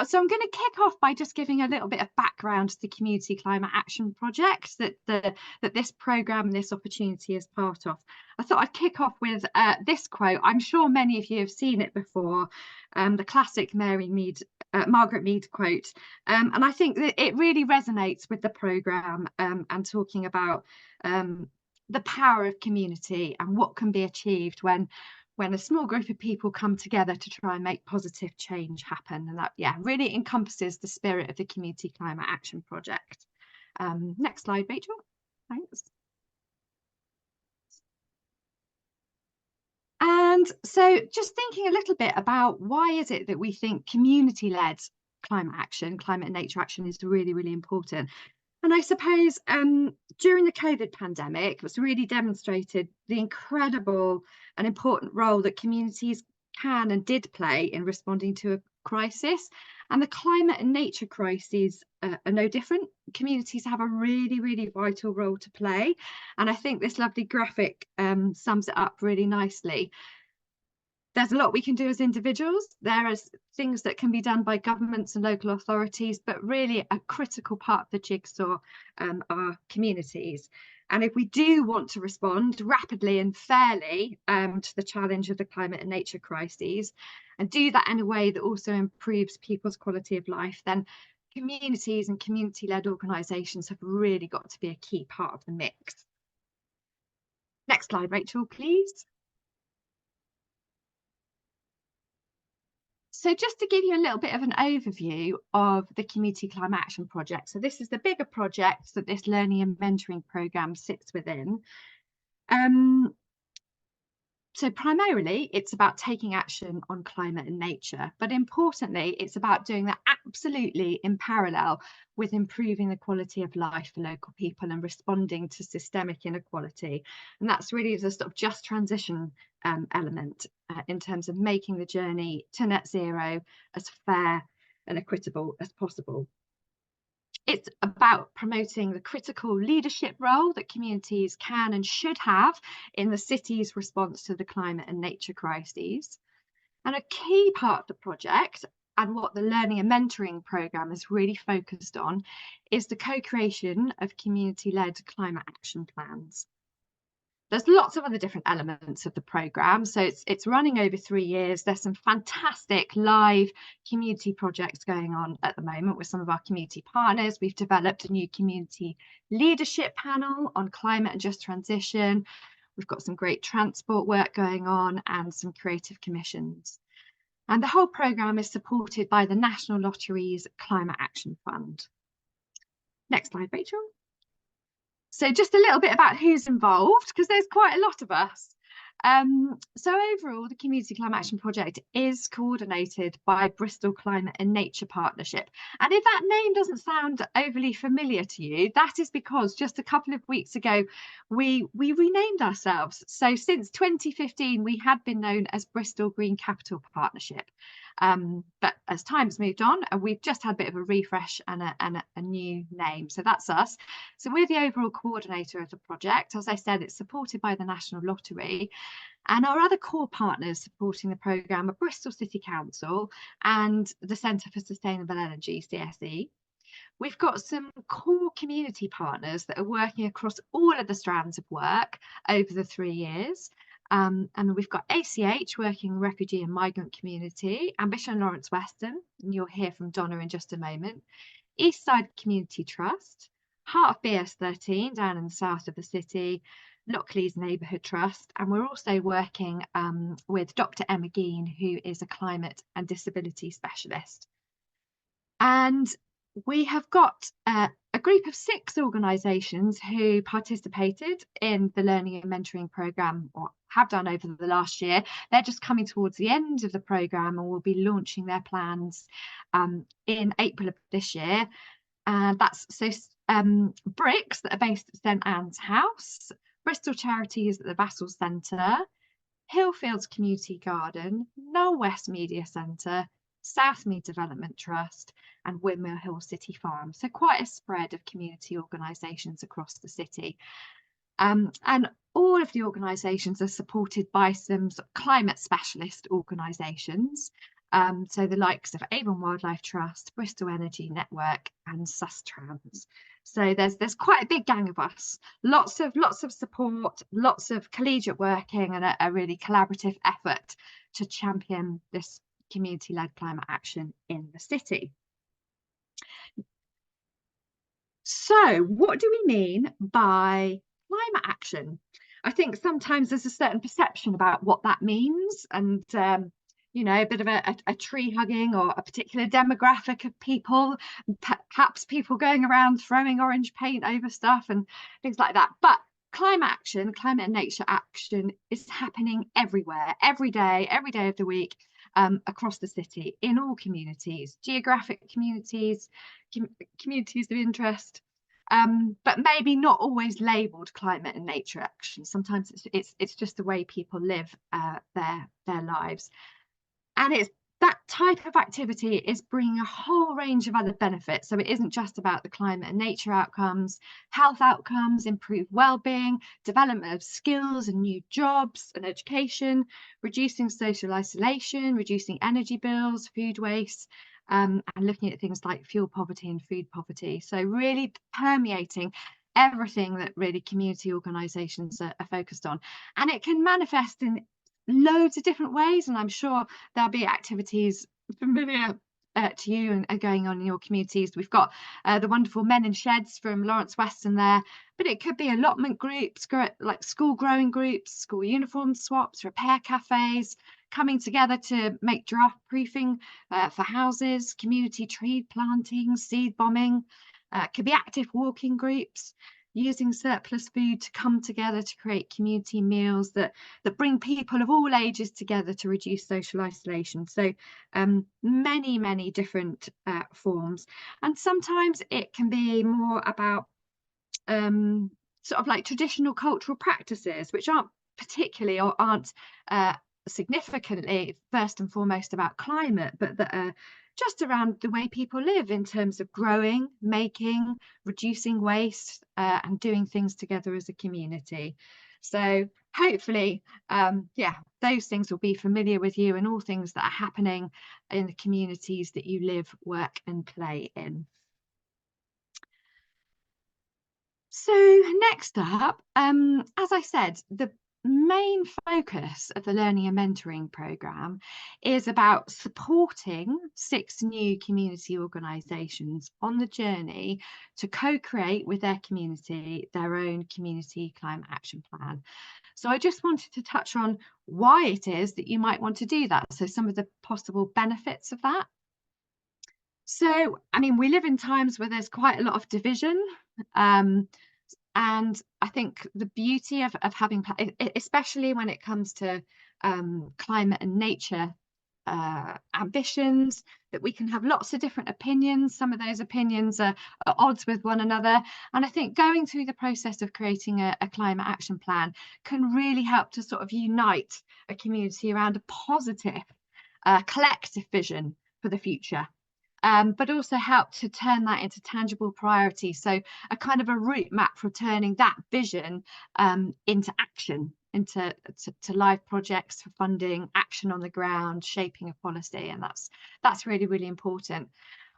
So I'm going to kick off by just giving a little bit of background to the Community Climate Action Project that this programme, this opportunity is part of. I thought I'd kick off with this quote. I'm sure many of you have seen it before, the classic Margaret Mead quote. And I think that it really resonates with the programme and talking about the power of community and what can be achieved when a small group of people come together to try and make positive change happen. And that, yeah, really encompasses the spirit of the Community Climate Action Project. Next slide, Rachel. Thanks. And so just thinking a little bit about why is it that we think community-led climate action, climate and nature action is really, really important. And I suppose during the COVID pandemic, it was really demonstrated the incredible and important role that communities can and did play in responding to a crisis. And the climate and nature crises are no different. Communities have a really, really vital role to play. And I think this lovely graphic sums it up really nicely. There's a lot we can do as individuals. There are things that can be done by governments and local authorities, but really a critical part of the jigsaw are communities. And if we do want to respond rapidly and fairly to the challenge of the climate and nature crises, and do that in a way that also improves people's quality of life, then communities and community-led organisations have really got to be a key part of the mix. Next slide, Rachel, please. So just to give you a little bit of an overview of the Community Climate Action Project. So this is the bigger project that this learning and mentoring programme sits within. So primarily, it's about taking action on climate and nature, but importantly, it's about doing that absolutely in parallel with improving the quality of life for local people and responding to systemic inequality. And that's really the sort of just transition element in terms of making the journey to net zero as fair and equitable as possible. It's about promoting the critical leadership role that communities can and should have in the city's response to the climate and nature crises. And a key part of the project, and what the learning and mentoring programme is really focused on, is the co-creation of community-led climate action plans. There's lots of other different elements of the programme. So it's running over 3 years. There's some fantastic live community projects going on at the moment with some of our community partners. We've developed a new community leadership panel on climate and just transition. We've got some great transport work going on and some creative commissions. And the whole programme is supported by the National Lottery's Climate Action Fund. Next slide, Rachel. So just a little bit about who's involved, because there's quite a lot of us. So overall, the Community Climate Action Project is coordinated by Bristol Climate and Nature Partnership. And if that name doesn't sound overly familiar to you, that is because just a couple of weeks ago, we renamed ourselves. So since 2015, we had been known as Bristol Green Capital Partnership. But as time's moved on, we've just had a bit of a refresh and a new name. So that's us. So we're the overall coordinator of the project. As I said, it's supported by the National Lottery. And our other core partners supporting the programme are Bristol City Council and the Centre for Sustainable Energy, CSE. We've got some core community partners that are working across all of the strands of work over the 3 years. And we've got ACH working refugee and migrant community, Ambition Lawrence Weston, and you'll hear from Donna in just a moment, Eastside Community Trust, Heart of BS13 down in the south of the city, Lockleys Neighbourhood Trust, and we're also working with Dr. Emma Geen, who is a climate and disability specialist. And we have got a group of 6 organisations who participated in the learning and mentoring programme, or have done over the last year. They're just coming towards the end of the programme and will be launching their plans in April of this year. And that's Bricks, that are based at St Anne's House, Bristol Charities at the Vassal Centre, Hillfields Community Garden, Knoll West Media Centre, Southmead Development Trust, and Windmill Hill City Farm. So quite a spread of community organisations across the city. And all of the organisations are supported by some climate specialist organisations. So the likes of Avon Wildlife Trust, Bristol Energy Network, and Sustrans. So there's quite a big gang of us, lots of support, lots of collegiate working, and a really collaborative effort to champion this community-led climate action in the city. So what do we mean by climate action? I think sometimes there's a certain perception about what that means, and you know, a bit of a tree hugging or a particular demographic of people, perhaps people going around throwing orange paint over stuff and things like that. But climate action, climate and nature action is happening everywhere, every day of the week, across the city, in all communities, geographic communities, communities of interest, but maybe not always labelled climate and nature action. Sometimes it's just the way people live their lives, and it's that type of activity is bringing a whole range of other benefits. So it isn't just about the climate and nature outcomes, health outcomes, improved well-being, development of skills and new jobs and education, reducing social isolation, reducing energy bills, food waste, and looking at things like fuel poverty and food poverty. So really permeating everything that really community organisations are focused on. And it can manifest in loads of different ways, and I'm sure there'll be activities familiar to you and going on in your communities. We've got the wonderful Men in Sheds from Lawrence Weston there, but it could be allotment groups, like school growing groups, school uniform swaps, repair cafes, coming together to make draft proofing for houses, community tree planting, seed bombing. Could be active walking groups, using surplus food to come together to create community meals that bring people of all ages together to reduce social isolation. So many different forms, and sometimes it can be more about sort of like traditional cultural practices, which aren't particularly or aren't significantly first and foremost about climate, but that are just around the way people live in terms of growing, making, reducing waste, and doing things together as a community. So hopefully, yeah, those things will be familiar with you, and all things that are happening in the communities that you live, work, and play in. So next up, as I said, the main focus of the Learning and Mentoring programme is about supporting 6 new community organisations on the journey to co-create with their community their own community climate action plan. So I just wanted to touch on why it is that you might want to do that. So some of the possible benefits of that. So, I mean, we live in times where there's quite a lot of division. And I think the beauty of having, especially when it comes to climate and nature ambitions, that we can have lots of different opinions. Some of those opinions are at odds with one another. And I think going through the process of creating a climate action plan can really help to sort of unite a community around a positive, collective vision for the future. But also help to turn that into tangible priorities. So a kind of a route map for turning that vision into action, into live projects for funding, action on the ground, shaping of policy, and that's really important.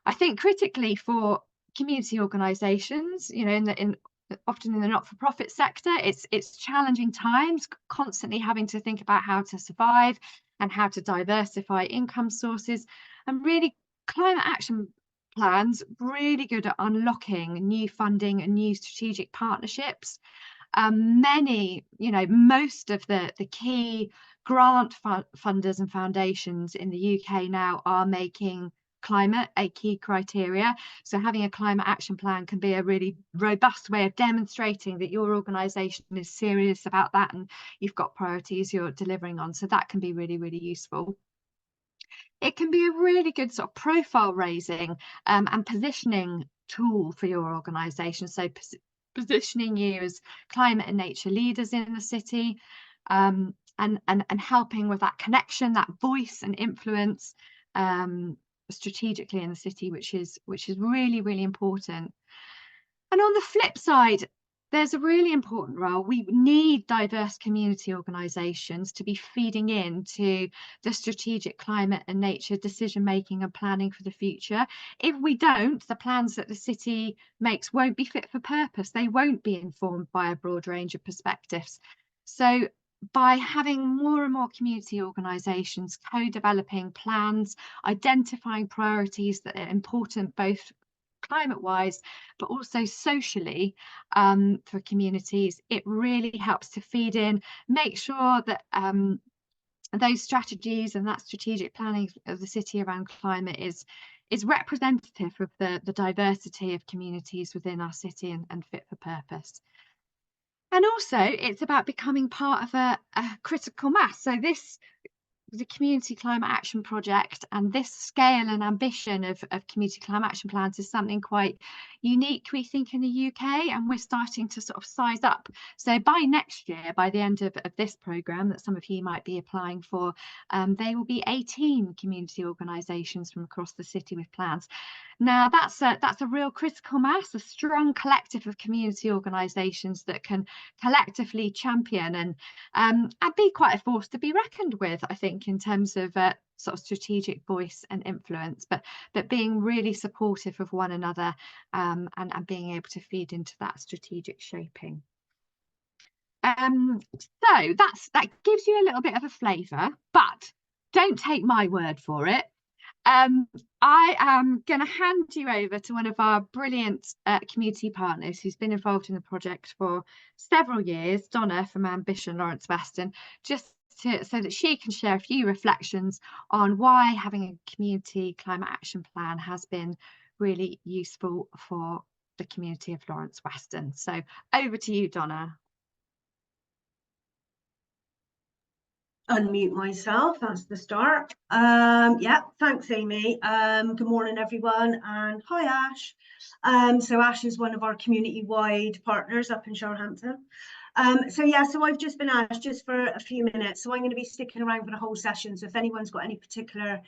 I think critically for community organisations, you know, often in the not-for-profit sector, it's challenging times, constantly having to think about how to survive and how to diversify income sources, and really climate action plans really good at unlocking new funding and new strategic partnerships. Many, you know, most of the key grant funders and foundations in the UK now are making climate a key criteria. So having a climate action plan can be a really robust way of demonstrating that your organisation is serious about that and you've got priorities you're delivering on. So that can be really useful. It can be a really good sort of profile raising and positioning tool for your organisation. So positioning you as climate and nature leaders in the city, and helping with that connection, that voice and influence strategically in the city, which is really important. And on the flip side, There's a really important role. We need diverse community organisations to be feeding into the strategic climate and nature decision making and planning for the future. If we don't, the plans that the city makes won't be fit for purpose. They won't be informed by a broad range of perspectives. So by having more and more community organisations co-developing plans, identifying priorities that are important both climate-wise, but also socially, for communities, it really helps to feed in, make sure that those strategies and that strategic planning of the city around climate is representative of the diversity of communities within our city and fit for purpose. And also, it's about becoming part of a critical mass. So this the Community Climate Action Project and this scale and ambition of community climate action plans is something quite unique, we think, in the UK, and we're starting to sort of size up. So by next year, by the end of this programme that some of you might be applying for, there will be 18 community organisations from across the city with plans. Now that's a real critical mass, a strong collective of community organisations that can collectively champion and be quite a force to be reckoned with, I think, in terms of sort of strategic voice and influence, but being really supportive of one another, and being able to feed into that strategic shaping. So that gives you a little bit of a flavour, but don't take my word for it. I am going to hand you over to one of our brilliant community partners who's been involved in the project for several years, Donna from Ambition Lawrence Weston, just so that she can share a few reflections on why having a community climate action plan has been really useful for the community of Lawrence Weston. So over to you, Donna. Unmute myself, that's the start. Yeah, thanks, Amy. Good morning, everyone, and hi, Ash. So Ash is one of our community-wide partners up in Sharhampton. So I've just been asked just for a few minutes, so I'm going to be sticking around for the whole session. So if anyone's got any particular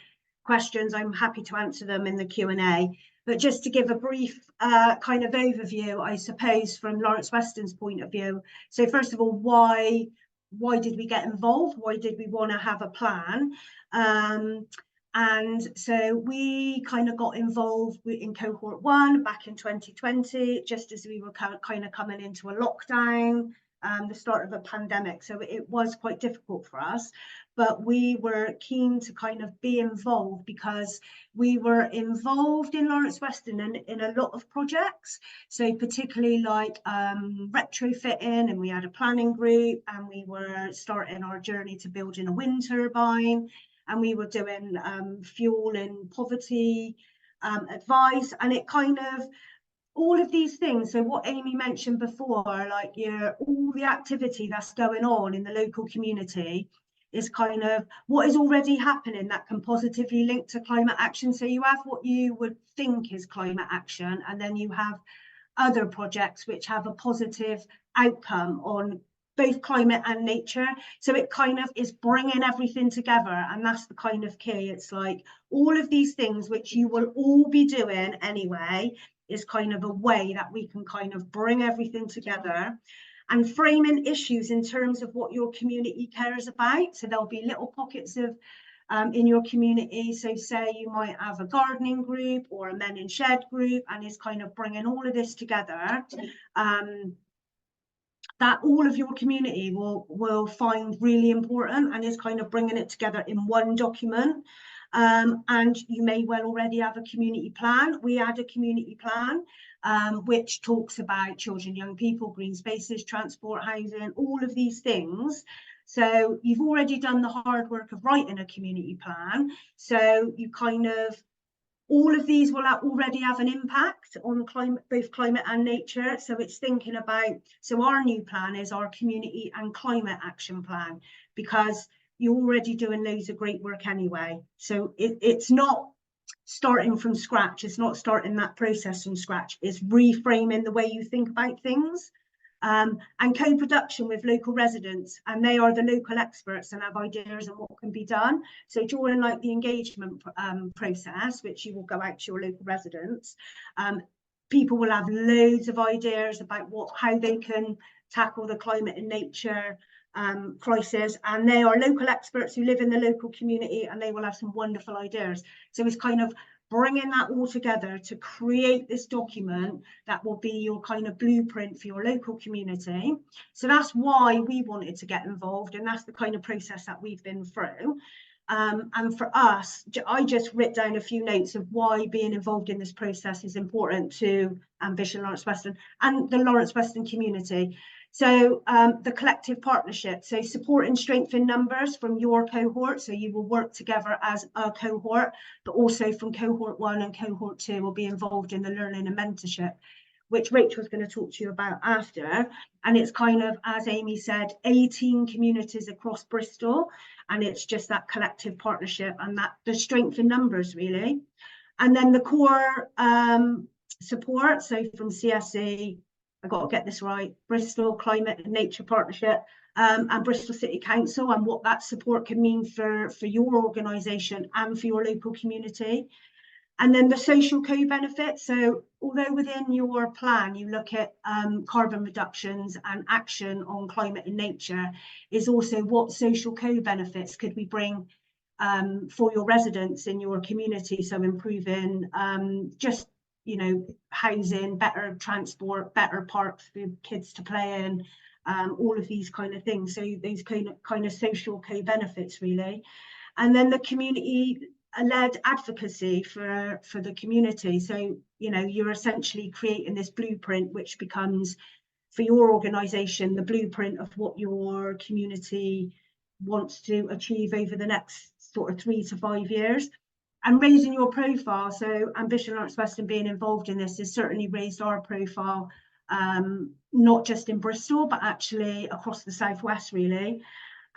questions, I'm happy to answer them in the Q&A. But just to give a brief kind of overview, I suppose, from Lawrence Weston's point of view. So first of all, why did we get involved? Why did we want to have a plan? And so we kind of got involved in cohort 1 back in 2020, just as we were kind of coming into a lockdown, the start of a pandemic. So it was quite difficult for us, but we were keen to kind of be involved because we were involved in Lawrence Weston in a lot of projects. So particularly like retrofitting, and we had a planning group, and we were starting our journey to building a wind turbine, and we were doing fuel and poverty advice, and it kind of all of these things. So what Amy mentioned before, like all the activity that's going on in the local community is kind of what is already happening that can positively link to climate action. So you have what you would think is climate action, and then you have other projects which have a positive outcome on both climate and nature. So it kind of is bringing everything together, and that's the kind of key. It's like all of these things which you will all be doing anyway is kind of a way that we can kind of bring everything together and framing issues in terms of what your community cares about. So there'll be little pockets of in your community. So say you might have a gardening group or a men in shed group, and is kind of bringing all of this together, that all of your community will find really important, and is kind of bringing it together in one document. And you may well already have a community plan. We had a community plan which talks about children, young people, green spaces, transport, housing, all of these things. So you've already done the hard work of writing a community plan. So you kind of, all of these will already have an impact on climate, both climate and nature. So it's thinking about, so our new plan is our community and climate action plan, because you're already doing loads of great work anyway. So it's not starting from scratch. It's not starting that process from scratch. It's reframing the way you think about things, and co-production with local residents, and they are the local experts and have ideas on what can be done. So during like the engagement process, which you will go out to your local residents, people will have loads of ideas about how they can tackle the climate and nature crisis, and they are local experts who live in the local community, and they will have some wonderful ideas. So it's kind of bringing that all together to create this document that will be your kind of blueprint for your local community. So that's why we wanted to get involved, and that's the kind of process that we've been through. And for us, I just wrote down a few notes of why being involved in this process is important to Ambition Lawrence Weston and the Lawrence Weston community. So the collective partnership, so support and strengthen numbers from your cohort, so you will work together as a cohort, but also from cohort 1 and cohort 2 will be involved in the learning and mentorship, which Rachel's going to talk to you about after. And it's kind of, as Amy said, 18 communities across Bristol, and it's just that collective partnership and that the strength in numbers, really. And then the core support, so from CSE, I got to get this right, Bristol Climate and Nature Partnership, and Bristol City Council, and what that support can mean for your organisation and for your local community. And then the social co-benefits. So although within your plan you look at carbon reductions and action on climate and nature, is also what social co-benefits could we bring for your residents in your community. So improving just, you know, housing, better transport, better parks for kids to play in, all of these kind of things. So these kind of social co-benefits, really. And then the community-led advocacy for the community. So, you know, you're essentially creating this blueprint, which becomes, for your organisation, the blueprint of what your community wants to achieve over the next sort of 3 to 5 years. And raising your profile. So Ambition Lawrence Weston being involved in this has certainly raised our profile, not just in Bristol, but actually across the Southwest, really.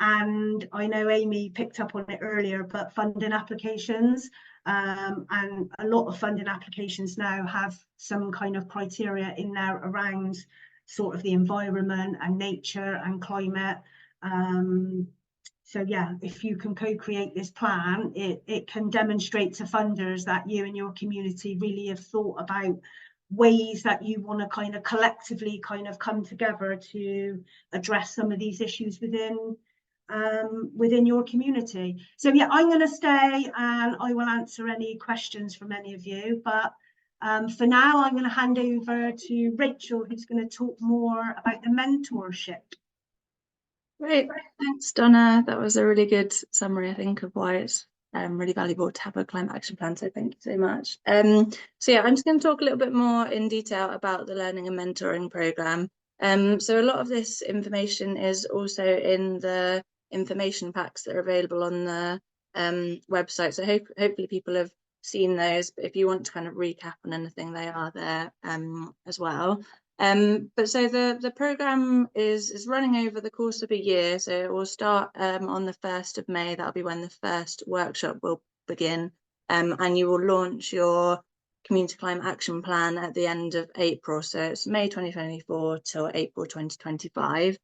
And I know Amy picked up on it earlier, but funding applications, and a lot of funding applications now have some kind of criteria in there around sort of the environment and nature and climate. So yeah, if you can co-create this plan, it can demonstrate to funders that you and your community really have thought about ways that you want to kind of collectively kind of come together to address some of these issues within your community. So yeah, I'm going to stay and I will answer any questions from any of you, but for now I'm going to hand over to Rachel, who's going to talk more about the mentorship. Great, thanks Donna. That was a really good summary, I think, of why it's really valuable to have a climate action plan, so thank you so much. So yeah, I'm just going to talk a little bit more in detail about the learning and mentoring programme. So a lot of this information is also in the information packs that are available on the website, so hopefully people have seen those, but if you want to kind of recap on anything, they are there as well. But so the programme is running over the course of a year, so it will start on the 1st of May. That'll be when the first workshop will begin, and you will launch your Community Climate Action Plan at the end of April, so it's May 2024 till April 2025.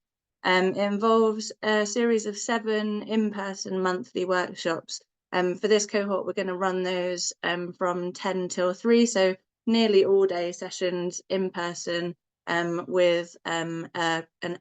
It involves a series of 7 in-person monthly workshops. For this cohort, we're going to run those from 10 till 3, so nearly all day sessions in person, with an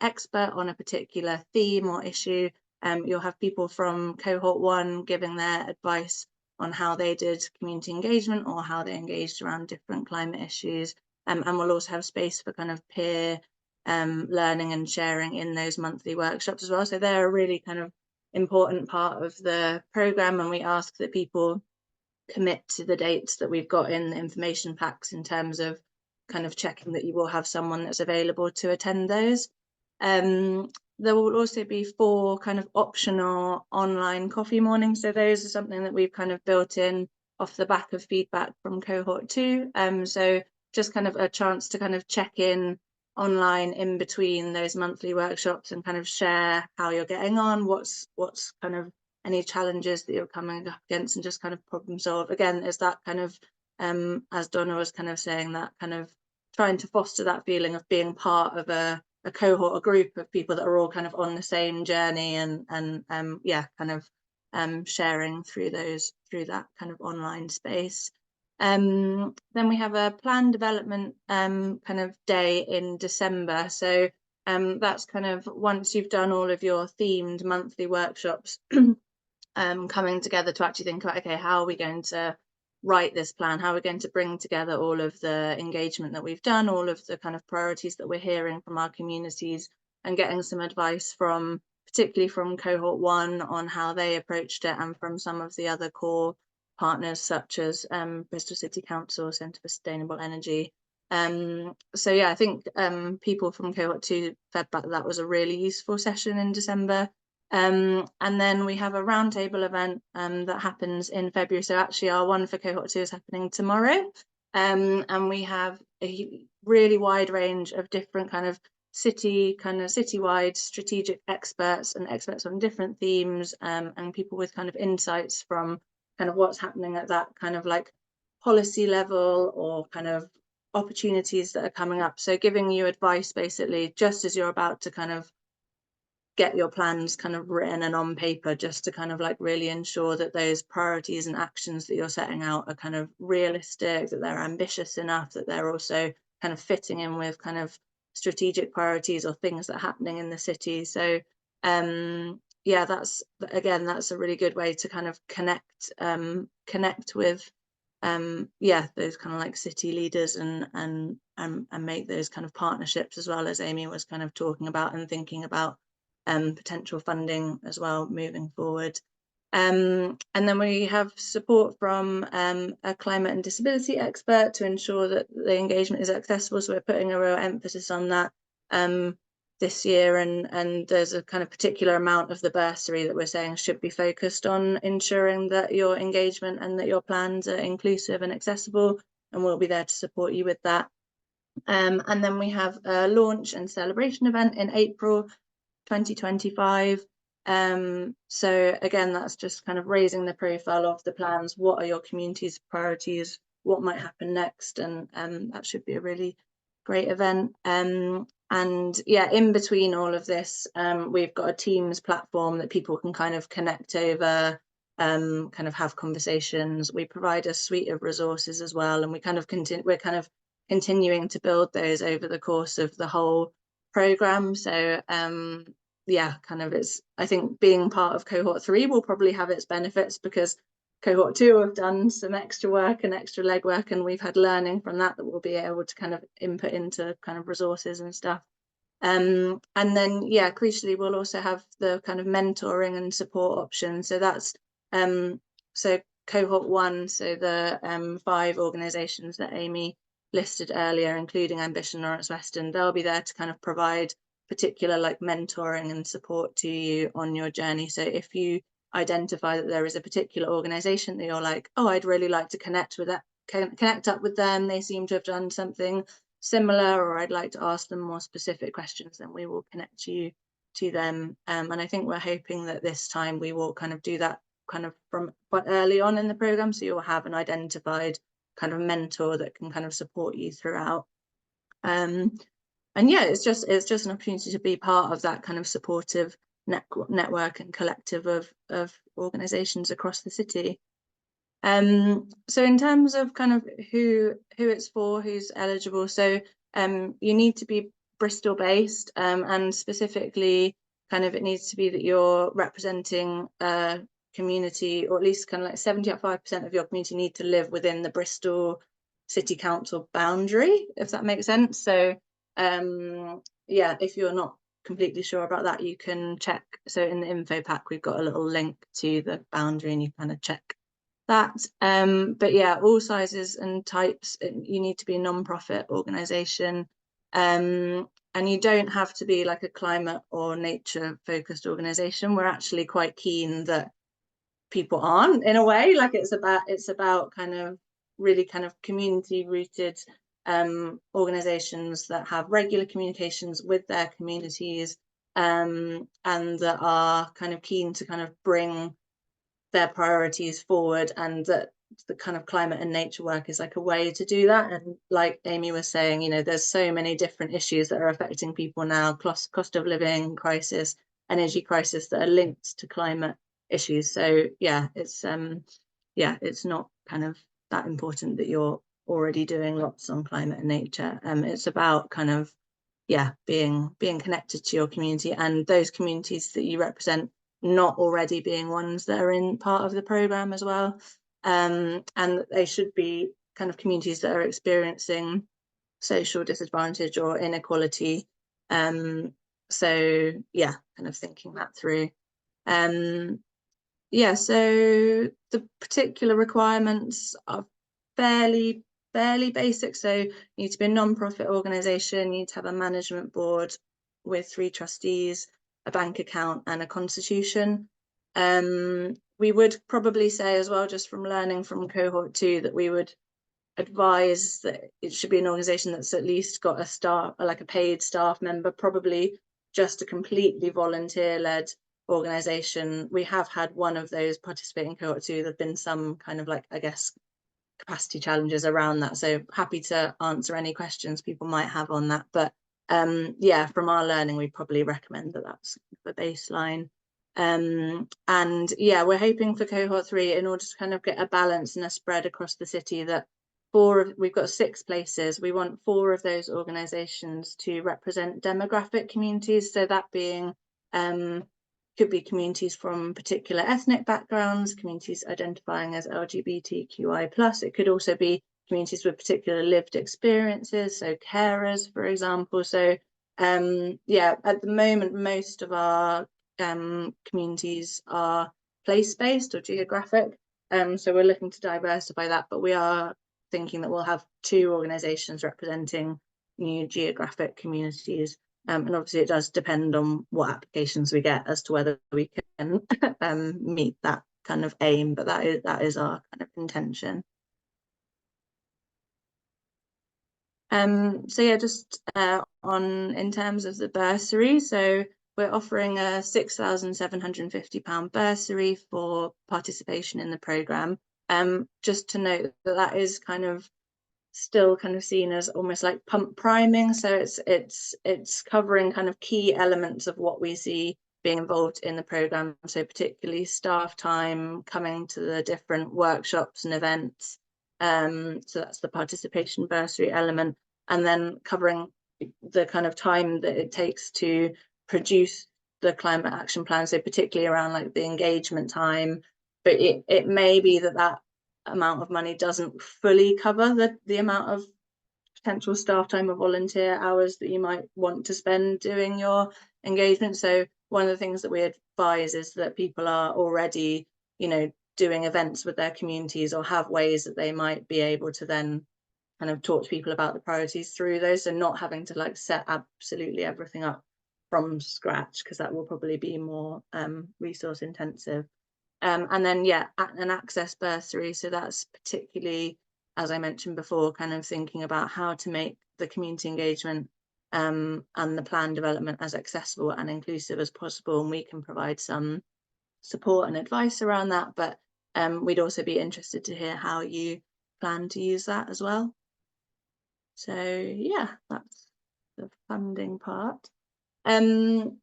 expert on a particular theme or issue. You'll have people from cohort 1 giving their advice on how they did community engagement or how they engaged around different climate issues, and we'll also have space for kind of peer learning and sharing in those monthly workshops as well. So they're a really kind of important part of the programme, and we ask that people commit to the dates that we've got in the information packs in terms of kind of checking that you will have someone that's available to attend those. There will also be 4 kind of optional online coffee mornings, so those are something that we've kind of built in off the back of feedback from cohort 2. So just kind of a chance to kind of check in online in between those monthly workshops and kind of share how you're getting on, what's kind of any challenges that you're coming up against, and just kind of problem solve. Again, is that kind of as Donna was kind of saying, that kind of trying to foster that feeling of being part of a cohort, a group of people that are all kind of on the same journey, and yeah, kind of sharing through that kind of online space. Then we have a plan development kind of day in December. So that's kind of once you've done all of your themed monthly workshops, coming together to actually think about, okay, how are we going to write this plan? How are we going to bring together all of the engagement that we've done, all of the kind of priorities that we're hearing from our communities, and getting some advice from, particularly from cohort 1 on how they approached it, and from some of the other core partners such as Bristol City Council, Centre for Sustainable Energy. So yeah, I think people from cohort 2 fed back that was a really useful session in December. And then we have a roundtable event that happens in February. So actually our one for cohort 2 is happening tomorrow. And we have a really wide range of different kind of citywide strategic experts and experts on different themes, and people with kind of insights from kind of what's happening at that kind of like policy level or kind of opportunities that are coming up. So giving you advice basically just as you're about to kind of get your plans kind of written and on paper, just to kind of like really ensure that those priorities and actions that you're setting out are kind of realistic, that they're ambitious enough, that they're also kind of fitting in with kind of strategic priorities or things that are happening in the city. So yeah, that's a really good way to kind of connect with yeah, those kind of like city leaders and make those kind of partnerships, as well as Amy was kind of talking about, and thinking about potential funding as well moving forward. And then we have support from a climate and disability expert to ensure that the engagement is accessible. So we're putting a real emphasis on that this year, and there's a kind of particular amount of the bursary that we're saying should be focused on ensuring that your engagement and that your plans are inclusive and accessible, and we'll be there to support you with that. And then we have a launch and celebration event in April 2025. So again, that's just kind of raising the profile of the plans. What are your community's priorities? What might happen next? And that should be a really great event. And yeah, in between all of this, we've got a Teams platform that people can kind of connect over, kind of have conversations. We provide a suite of resources as well, and we're kind of continuing to build those over the course of the whole program. So yeah, kind of I think being part of cohort 3 will probably have its benefits, because cohort 2 have done some extra work and extra legwork, and we've had learning from that we'll be able to kind of input into kind of resources and stuff. And then yeah, crucially we'll also have the kind of mentoring and support option. So that's so cohort 1, so the 5 organisations that Amy listed earlier, including Ambition Lawrence Weston, they'll be there to kind of provide particular like mentoring and support to you on your journey. So if you identify that there is a particular organisation that you're like, oh, I'd really like to connect up with them, they seem to have done something similar, or I'd like to ask them more specific questions, then we will connect you to them. And I think we're hoping that this time we will kind of do that kind of from quite early on in the programme, so you'll have an identified kind of mentor that can kind of support you throughout. And yeah, it's just an opportunity to be part of that kind of supportive network and collective of organisations across the city. So in terms of kind of who it's for, who's eligible, so you need to be Bristol based, and specifically kind of it needs to be that you're representing a community, or at least kind of like 75% of your community need to live within the Bristol City Council boundary, if that makes sense. So yeah, if you're not completely sure about that, you can check. So in the info pack we've got a little link to the boundary, and you kind of check that. But yeah, all sizes and types, you need to be a non-profit organisation, and you don't have to be like a climate or nature focused organisation. We're actually quite keen that people aren't, in a way, like it's about kind of really kind of community rooted organisations that have regular communications with their communities, and that are kind of keen to kind of bring their priorities forward, and that the kind of climate and nature work is like a way to do that. And like Amy was saying, you know, there's so many different issues that are affecting people now, cost of living crisis, energy crisis, that are linked to climate issues. So yeah, it's not kind of that important that you're already doing lots on climate and nature. It's about kind of, yeah, being connected to your community, and those communities that you represent not already being ones that are in part of the programme as well. And they should be kind of communities that are experiencing social disadvantage or inequality. So yeah, kind of thinking that through. Yeah, so the particular requirements are fairly basic. So you need to be a non-profit organisation, you need to have a management board with 3 trustees, a bank account and a constitution. We would probably say as well, just from learning from cohort 2, that we would advise that it should be an organisation that's at least got a staff, like a paid staff member, probably just a completely volunteer-led organisation. We have had one of those participating cohort 2. There've been some kind of, like, I guess, capacity challenges around that, so happy to answer any questions people might have on that. But yeah, from our learning, we probably recommend that that's the baseline. And yeah, we're hoping for cohort 3, in order to kind of get a balance and a spread across the city, that we've got 6 places. We want 4 of those organisations to represent demographic communities, so that being could be communities from particular ethnic backgrounds, communities identifying as LGBTQI+. It could also be communities with particular lived experiences, so carers, for example. So yeah, at the moment, most of our communities are place-based or geographic. So we're looking to diversify that, but we are thinking that we'll have 2 organisations representing new geographic communities. And obviously it does depend on what applications we get as to whether we can meet that kind of aim, but that is our kind of intention. So yeah, just in terms of the bursary, so we're offering a £6,750 bursary for participation in the programme. Just to note that that is kind of still kind of seen as almost like pump priming, so it's covering kind of key elements of what we see being involved in the programme, so particularly staff time, coming to the different workshops and events. So that's the participation bursary element, and then covering the kind of time that it takes to produce the climate action plan, so particularly around like the engagement time. But it may be that amount of money doesn't fully cover the amount of potential staff time or volunteer hours that you might want to spend doing your engagement. So one of the things that we advise is that people are already, you know, doing events with their communities, or have ways that they might be able to then kind of talk to people about the priorities through those, and not having to like set absolutely everything up from scratch, because that will probably be more resource intensive. And then yeah, an access bursary, so that's particularly, as I mentioned before, kind of thinking about how to make the community engagement and the plan development as accessible and inclusive as possible, and we can provide some support and advice around that. But we'd also be interested to hear how you plan to use that as well. So yeah, that's the funding part.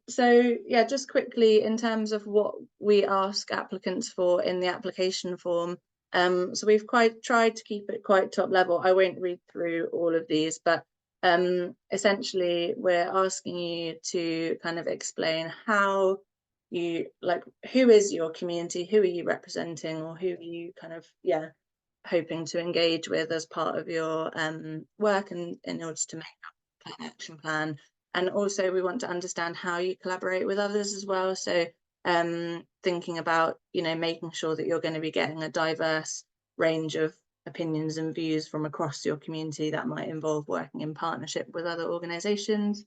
So yeah, just quickly in terms of what we ask applicants for in the application form. So we've tried to keep it quite top level. I won't read through all of these, but essentially we're asking you to kind of explain how you, like, who is your community, who are you representing, or who are you kind of, yeah, hoping to engage with as part of your work, and in order to make that action plan. And also we want to understand how you collaborate with others as well. So thinking about, you know, making sure that you're going to be getting a diverse range of opinions and views from across your community. That might involve working in partnership with other organisations.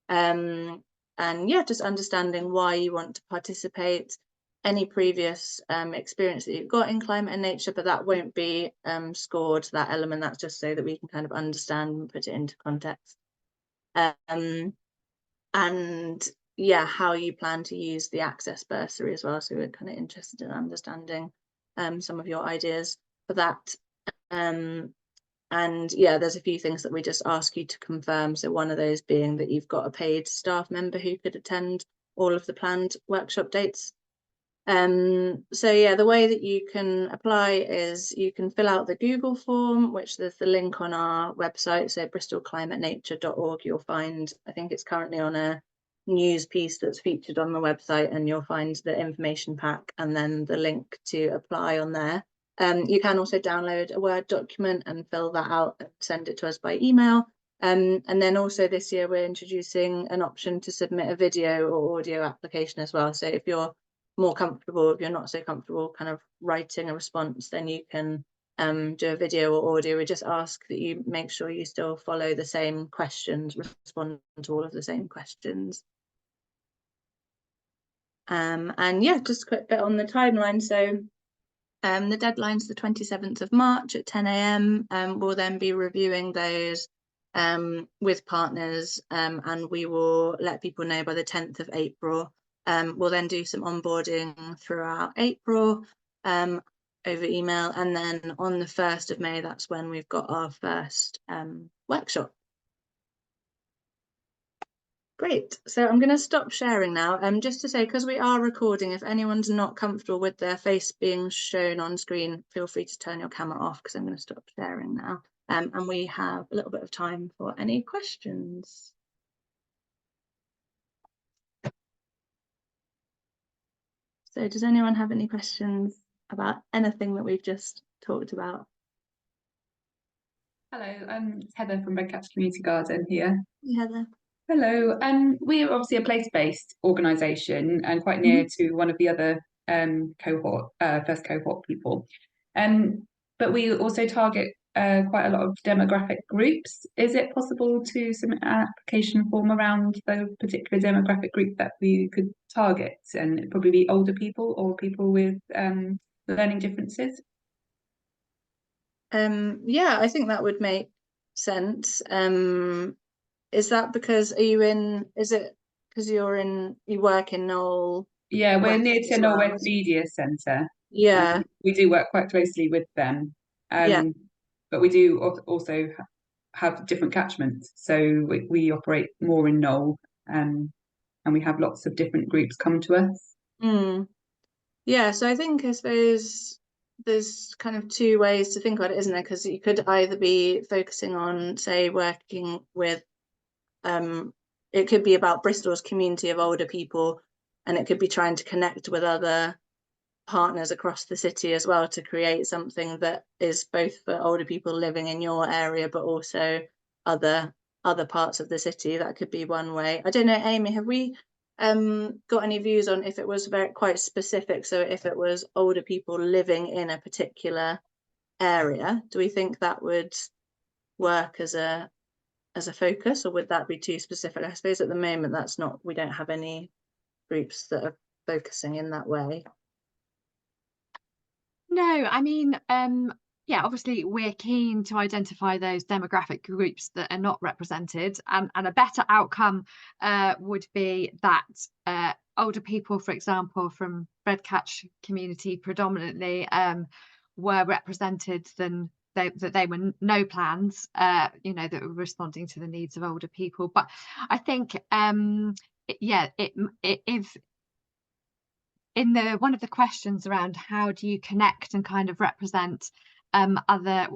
And yeah, just understanding why you want to participate, any previous experience that you've got in climate and nature, but that won't be scored, that element. That's just so that we can kind of understand and put it into context. And yeah, how you plan to use the access bursary as well. So we're kind of interested in understanding some of your ideas for that. And yeah, there's a few things that we just ask you to confirm. So one of those being that you've got a paid staff member who could attend all of the planned workshop dates. So yeah, the way that you can apply is you can fill out the Google form, which there's the link on our website, so bristolclimatenature.org. You'll find, I think it's currently on a news piece that's featured on the website, and you'll find the information pack and then the link to apply on there. You can also download a Word document and fill that out and send it to us by email. And then also this year we're introducing an option to submit a video or audio application as well. So if you're more comfortable, if you're not so comfortable kind of writing a response, then you can do a video or audio. We just ask that you make sure you still follow the same questions, respond to all of the same questions. And yeah, just a quick bit on the timeline. So the deadline's the 27th of March at 10 AM. We'll then be reviewing those with partners, and we will let people know by the 10th of April. We'll then do some onboarding throughout April over email, and then on the 1st of May, that's when we've got our first workshop. Great, so I'm going to stop sharing now, just to say, because we are recording, if anyone's not comfortable with their face being shown on screen, feel free to turn your camera off, because I'm going to stop sharing now. And we have a little bit of time for any questions. So does anyone have any questions about anything that we've just talked about? Hello, it's Heather from Redcatch Community Garden here. Hey, Heather. Hello, we're obviously a place-based organisation and quite near to one of the other first cohort people. But we also target quite a lot of demographic groups. Is it possible to submit an application form around the particular demographic group that we could target? And it'd probably be older people or people with learning differences? Yeah, I think that would make sense. Is that because is it because you work in Knoll? Yeah, we're West near to as Knoll well? West Media Centre. Yeah, We do work quite closely with them. Yeah. But we do also have different catchments. So we operate more in Knoll, and we have lots of different groups come to us. Yeah, so I think I suppose there's kind of two ways to think about it, isn't there? Because you could either be focusing on, say, working with it could be about Bristol's community of older people, and it could be trying to connect with other partners across the city as well to create something that is both for older people living in your area, but also other parts of the city. That could be one way. I don't know, Amy, have we got any views on if it was quite specific? So if it was older people living in a particular area, do we think that would work as a focus, or would that be too specific? I suppose at the moment we don't have any groups that are focusing in that way. No, I mean, yeah, obviously we're keen to identify those demographic groups that are not represented, and a better outcome would be that older people, for example, from Redcatch community predominantly were represented than that they were no plans, you know, that were responding to the needs of older people. But I think, yeah, if in one of the questions around how do you connect and kind of represent other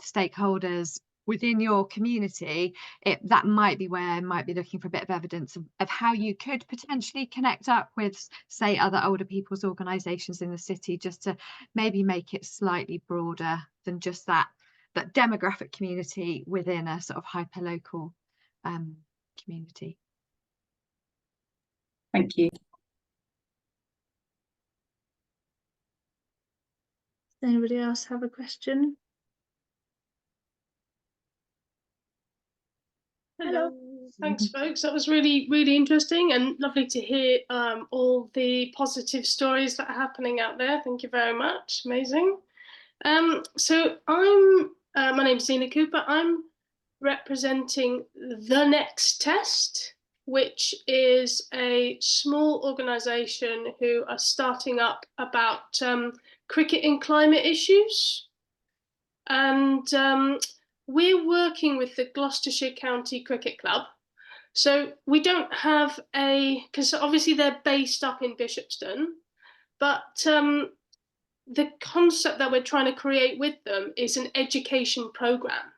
stakeholders within your community, that might be where I might be looking for a bit of evidence of how you could potentially connect up with, say, other older people's organisations in the city, just to maybe make it slightly broader than just that demographic community within a sort of hyper-local community. Thank you. Does anybody else have a question? Hello. Thanks, folks. That was really, really interesting and lovely to hear all the positive stories that are happening out there. Thank you very much. Amazing. So my name's Zena Cooper. I'm representing The Next Test, which is a small organisation who are starting up about cricket and climate issues. And we're working with the Gloucestershire County Cricket Club. So we don't have because obviously they're based up in Bishopston, but the concept that we're trying to create with them is an education program.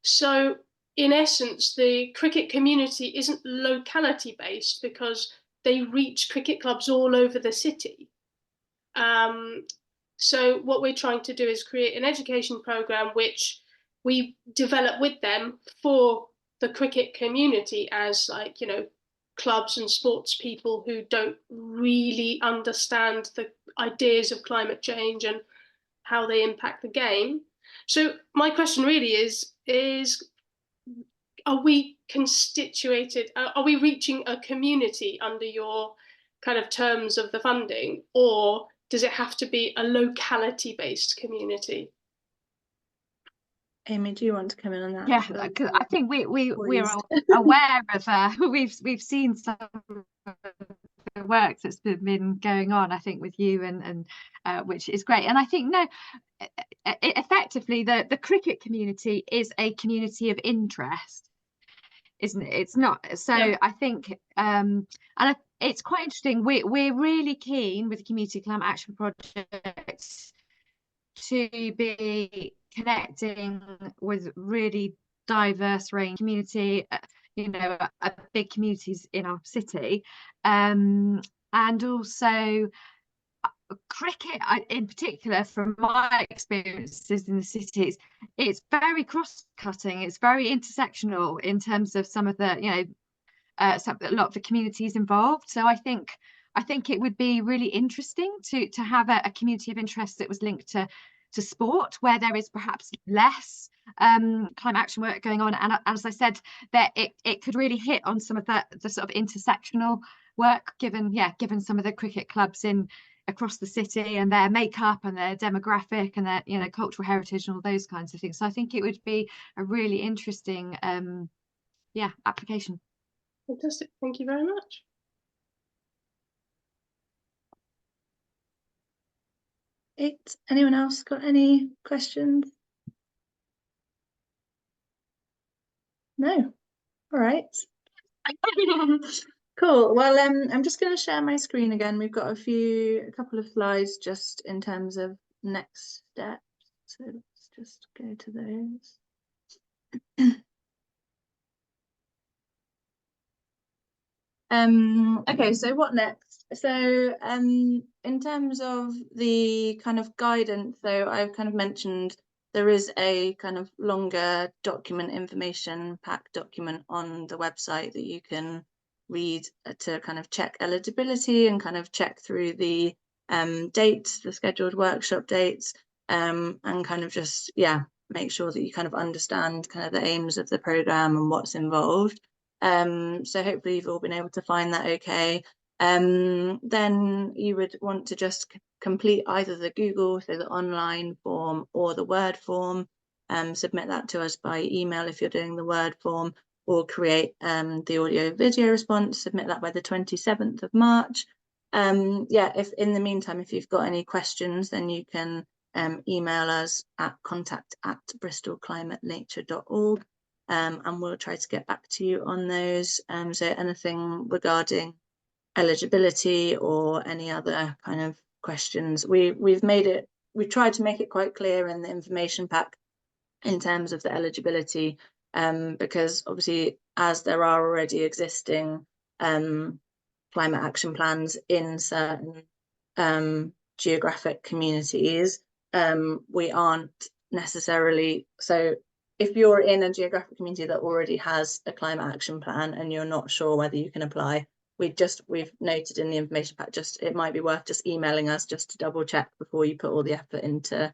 So in essence, the cricket community isn't locality based because they reach cricket clubs all over the city. So what we're trying to do is create an education program which we develop with them for the cricket community, as, like, you know, clubs and sports people who don't really understand the ideas of climate change and how they impact the game. So my question really is are we constituted, are we reaching a community under your kind of terms of the funding, or does it have to be a locality based community? Amy, do you want to come in on that? Yeah, because I think we're aware of we've seen some of the work that's been going on, I think, with you and which is great. And I think effectively the cricket community is a community of interest, isn't it? It's not. So yeah. I think it's quite interesting. We're really keen with the Community Climate Action Project to be connecting with really diverse range community, you know, big communities in our city, and also cricket in particular, from my experiences in the cities, it's very cross-cutting, it's very intersectional in terms of some of the, you know, a lot of the communities involved. So I think it would be really interesting to have a community of interest that was linked to sport, where there is perhaps less climate action work going on. And as I said, that it could really hit on some of the sort of intersectional work, given some of the cricket clubs across the city and their makeup and their demographic and their, you know, cultural heritage and all those kinds of things. So I think it would be a really interesting application. Fantastic, thank you very much. Anyone else got any questions? No. All right. Cool. Well, I'm just going to share my screen again. We've got a couple of slides just in terms of next steps. So let's just go to those. Okay, so what next? So in terms of the kind of guidance, so I've kind of mentioned there is a kind of longer document, information pack document on the website that you can read to kind of check eligibility and kind of check through the dates, the scheduled workshop dates, and kind of just, yeah, make sure that you kind of understand kind of the aims of the programme and what's involved. So hopefully you've all been able to find that okay. Then you would want to just complete either the Google, so the online form, or the Word form. Submit that to us by email if you're doing the Word form, or create the audio video response, submit that by the 27th of March. Yeah, if in the meantime, if you've got any questions, then you can email us at contact@bristolclimatenature.org. And we'll try to get back to you on those. So anything regarding eligibility or any other kind of questions, we've tried to make it quite clear in the information pack in terms of the eligibility, because obviously, as there are already existing climate action plans in certain geographic communities, we aren't necessarily, so if you're in a geographic community that already has a climate action plan and you're not sure whether you can apply, we've noted in the information pack, it might be worth just emailing us just to double check before you put all the effort into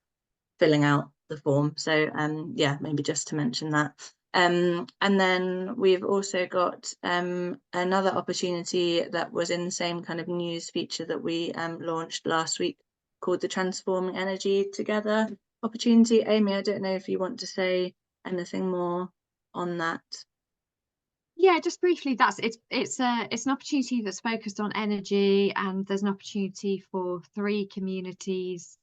filling out the form. So yeah, maybe just to mention that. And then we've also got another opportunity that was in the same kind of news feature that we launched last week, called the Transforming Energy Together opportunity. Amy, I don't know if you want to say anything more on that. Yeah, just briefly, it's an opportunity that's focused on energy, and there's an opportunity for 3 communities,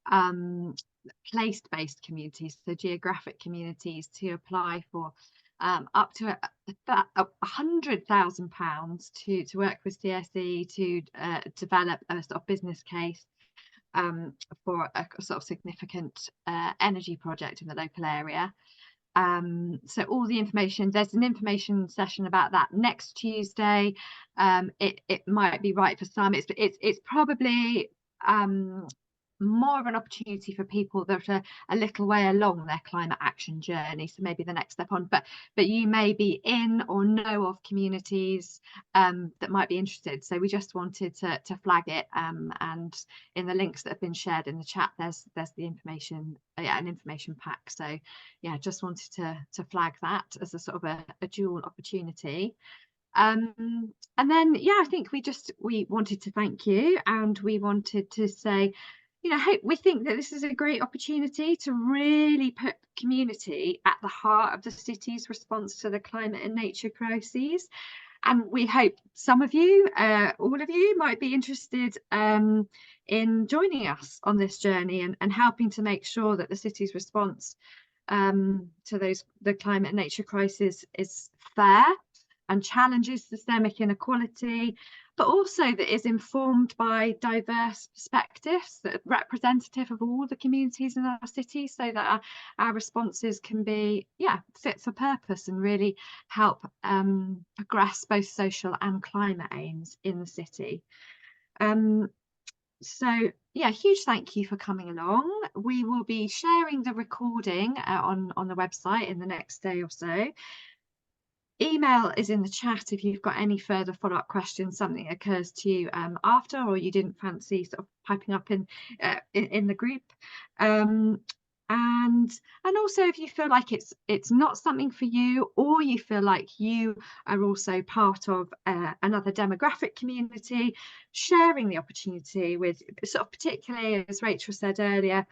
place-based communities, so geographic communities, to apply for up to £100,000 to work with CSE to develop a sort of business case for a sort of significant energy project in the local area. So all the information, there's an information session about that next Tuesday. It might be right for some. It's probably more of an opportunity for people that are a little way along their climate action journey, so maybe the next step on, but you may be in or know of communities that might be interested. So we just wanted to flag it, and in the links that have been shared in the chat, there's the information, an information pack. So yeah, just wanted to flag that as a sort of a dual opportunity. And then yeah, I think we wanted to thank you, and we wanted to say, you know, we think that this is a great opportunity to really put community at the heart of the city's response to the climate and nature crises. And we hope some of you, all of you, might be interested in joining us on this journey and helping to make sure that the city's response to the climate and nature crisis is fair and challenges systemic inequality, but also that is informed by diverse perspectives that are representative of all the communities in our city, so that our responses can be fit for purpose and really help progress both social and climate aims in the city. So yeah, huge thank you for coming along. We will be sharing the recording on the website in the next day or so. Email is in the chat if you've got any further follow-up questions, something occurs to you after, or you didn't fancy sort of piping up in the group. And also, if you feel like it's not something for you, or you feel like you are also part of another demographic community, sharing the opportunity with sort of, particularly as Rachel said earlier,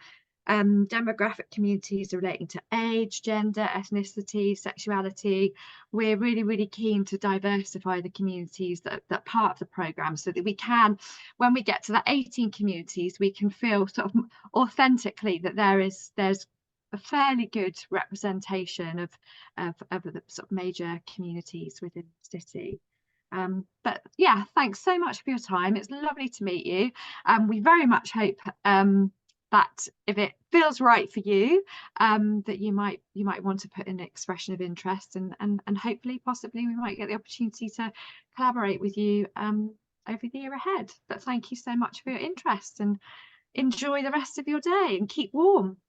demographic communities relating to age, gender, ethnicity, sexuality. We're really keen to diversify the communities that part of the programme, so that we can, when we get to the 18 communities, we can feel sort of authentically that there's a fairly good representation of the sort of major communities within the city. But yeah, thanks so much for your time. It's lovely to meet you. We very much hope that if it feels right for you, that you might want to put in an expression of interest, and hopefully, possibly, we might get the opportunity to collaborate with you over the year ahead. But thank you so much for your interest, and enjoy the rest of your day, and keep warm.